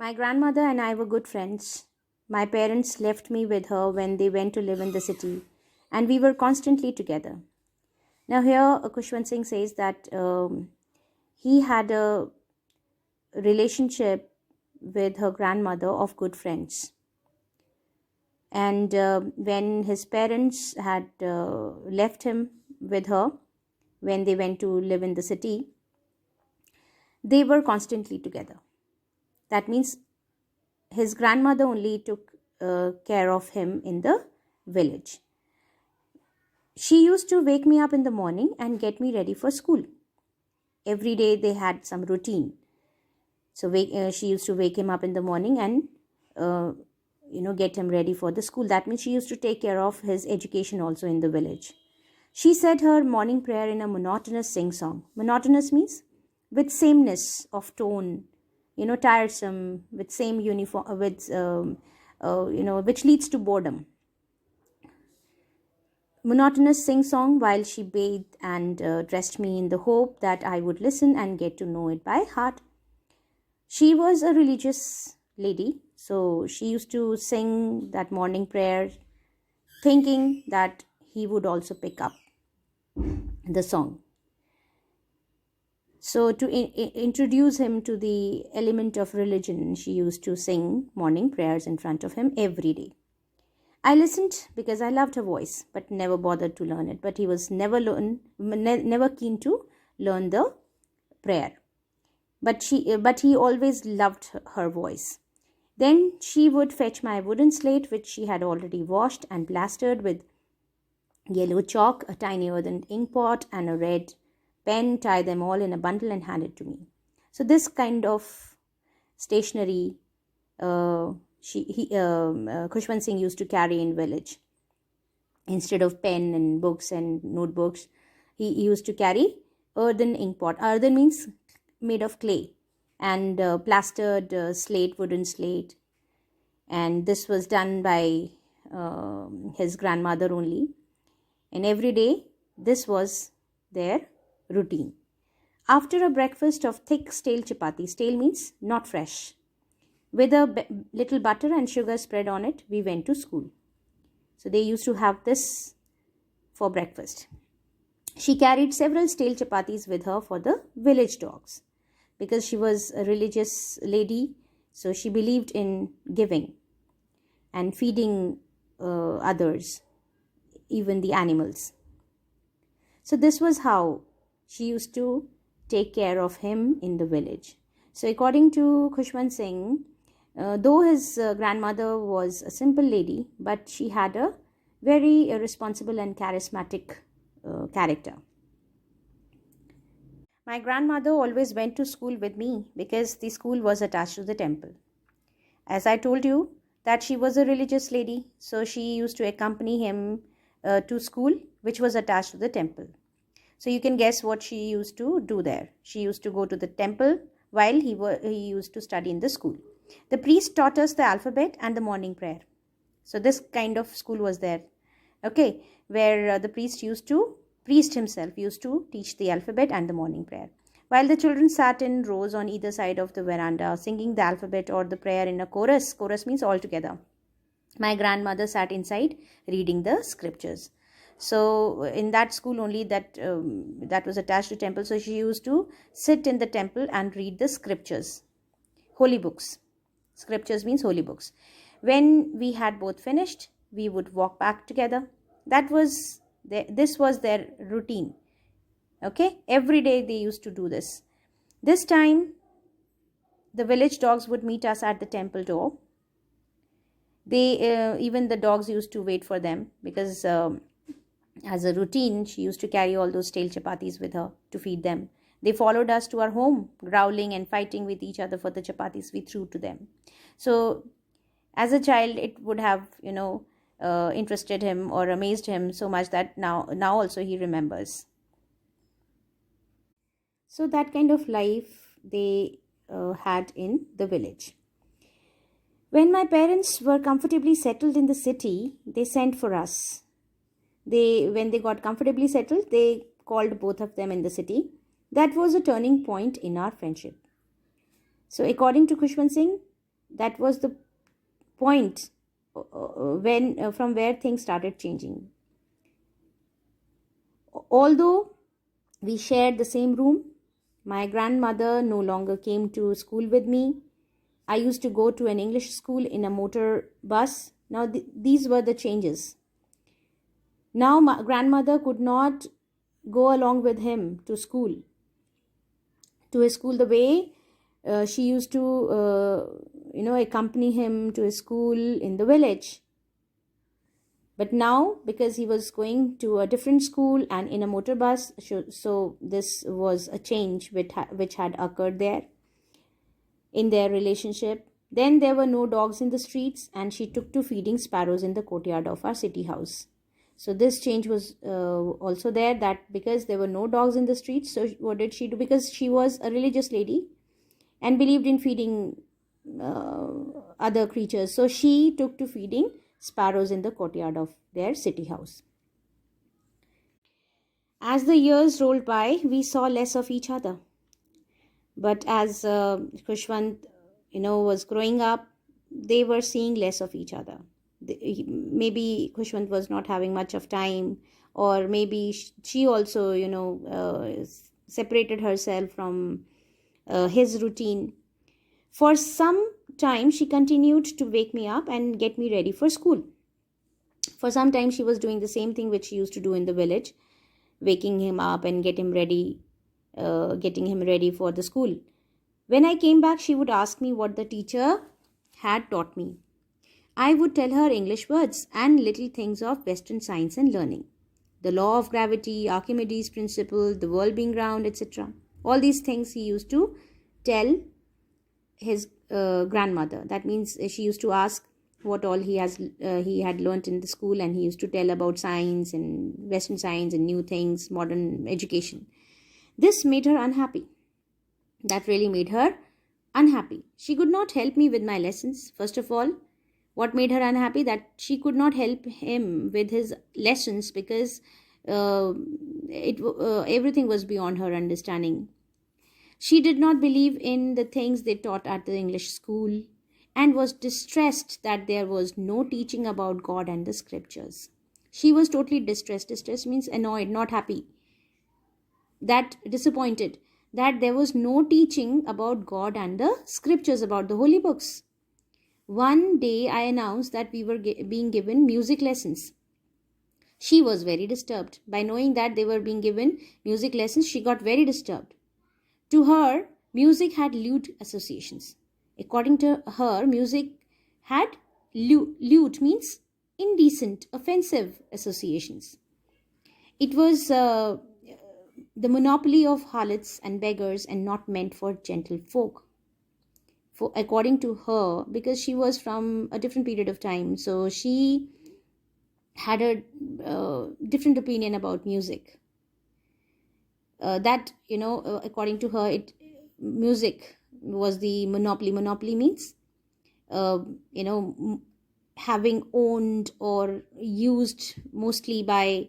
My grandmother and I were good friends. My parents left me with her when they went to live in the city, and we were constantly together. Now, here Kushwant Singh says that he had a relationship with her grandmother of good friends. And when his parents had left him with her when they went to live in the city, they were constantly together. That means his grandmother only took care of him in the village. She used to wake me up in the morning and get me ready for school. Every day they had some routine. So she used to wake him up in the morning and get him ready for the school. That means she used to take care of his education also in the village. She said her morning prayer in a monotonous sing-song. Monotonous means with sameness of tone, tiresome, with same uniform, which leads to boredom. Monotonous sing-song while she bathed and dressed me in the hope that I would listen and get to know it by heart. She was a religious lady, so she used to sing that morning prayer, thinking that he would also pick up the song. So to introduce him to the element of religion, she used to sing morning prayers in front of him every day. I listened because I loved her voice, but never bothered to learn it. But he was never keen to learn the prayer. But he always loved her voice. Then she would fetch my wooden slate, which she had already washed and plastered with yellow chalk, a tiny earthen ink pot, and a red pen, tie them all in a bundle and hand it to me. So this kind of stationery Kushwant Singh used to carry in village. Instead of pen and books and notebooks, he used to carry earthen ink pot. Earthen means made of clay, and plastered wooden slate. And this was done by his grandmother only. And every day, this was their routine. After a breakfast of thick stale chapati, stale means not fresh, with a little butter and sugar spread on it, we went to school. So they used to have this for breakfast. She carried several stale chapatis with her for the village dogs. Because she was a religious lady, so she believed in giving and feeding others, even the animals. So this was how she used to take care of him in the village. So according to Kushwant Singh, though his grandmother was a simple lady, but she had a very responsible and charismatic character. My grandmother always went to school with me because the school was attached to the temple. As I told you that she was a religious lady, so she used to accompany him to school, which was attached to the temple. So you can guess what she used to do there. She used to go to the temple while he used to study in the school. The priest taught us the alphabet and the morning prayer. So this kind of school was there, okay, where the priest himself used to teach the alphabet and the morning prayer. While the children sat in rows on either side of the veranda, singing the alphabet or the prayer in a chorus. Chorus means all together. My grandmother sat inside reading the scriptures. So in that school only that was attached to temple. So she used to sit in the temple and read the scriptures, holy books. Scriptures means holy books. When we had both finished, we would walk back together. This was their routine. Okay, every day they used to do this. This time, the village dogs would meet us at the temple door. Even the dogs used to wait for them because as a routine, she used to carry all those stale chapatis with her to feed them. They followed us to our home, growling and fighting with each other for the chapatis we threw to them. So, as a child, it would have, interested him or amazed him so much that now also he remembers. So that kind of life they had in the village. When my parents were comfortably settled in the city, they sent for us. When they got comfortably settled, they called both of them in the city. That was a turning point in our friendship. So according to Kushwant Singh, That was the point when from where things started changing. Although we shared the same room, my grandmother no longer came to school with me. I used to go to an English school in a motor bus. Now, these were the changes. Now, my grandmother could not go along with him to school, to his school, the way she used to, accompany him to his school in the village. But now, because he was going to a different school and in a motor bus, so this was a change which had occurred there in their relationship. Then there were no dogs in the streets, and she took to feeding sparrows in the courtyard of our city house. So this change was also there, that because there were no dogs in the streets, so what did she do? Because she was a religious lady and believed in feeding other creatures, so she took to feeding sparrows in the courtyard of their city house. As the years rolled by, we saw less of each other. But as Khushwant, was growing up, they were seeing less of each other. Maybe Khushwant was not having much of time, or maybe she also, separated herself from his routine. For some time, she continued to wake me up and get me ready for school. For some time, she was doing the same thing which she used to do in the village, waking him up and getting him ready for the school. When I came back, she would ask me what the teacher had taught me. I would tell her English words and little things of Western science and learning. The law of gravity, Archimedes' principle, the world being round, etc. All these things he used to tell his grandmother. That means she used to ask what all he had learnt in the school, and he used to tell about science and Western science and new things, modern education. This made her unhappy. That really made her unhappy. She could not help me with my lessons. First of all, what made her unhappy? That she could not help him with his lessons because everything was beyond her understanding. She did not believe in the things they taught at the English school and was distressed that there was no teaching about God and the scriptures. She was totally distressed. Distressed means annoyed, not happy. That disappointed that there was no teaching about God and the scriptures, about the holy books. One day I announced that we were being given music lessons. She was very disturbed. By knowing that they were being given music lessons, she got very disturbed. To her, music had lewd associations. According to her, music had lewd means indecent, offensive associations. It was the monopoly of harlots and beggars and not meant for gentle folk. According to her, because she was from a different period of time, so she had a different opinion about music. According to her, music was the monopoly. Monopoly means, having owned or used mostly by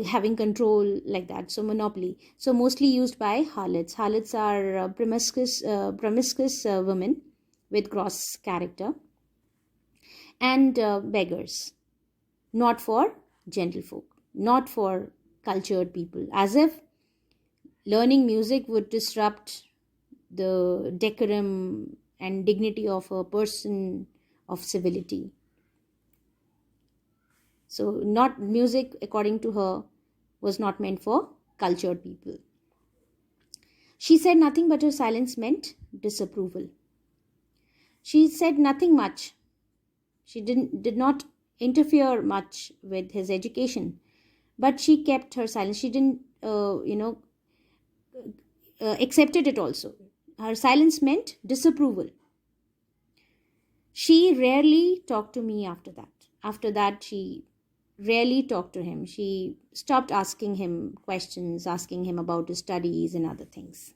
having control, like that. So monopoly. So mostly used by harlots. Harlots are promiscuous women with gross character, and beggars, not for gentlefolk, not for cultured people, as if learning music would disrupt the decorum and dignity of a person of civility. So not music, according to her, was not meant for cultured people. She said nothing, but her silence meant disapproval. She said nothing much. She did not interfere much with his education, but she kept her silence. She didn't, accepted it also. Her silence meant disapproval. She rarely talked to me after that. After that, she rarely talked to him. She stopped asking him questions, asking him about his studies and other things.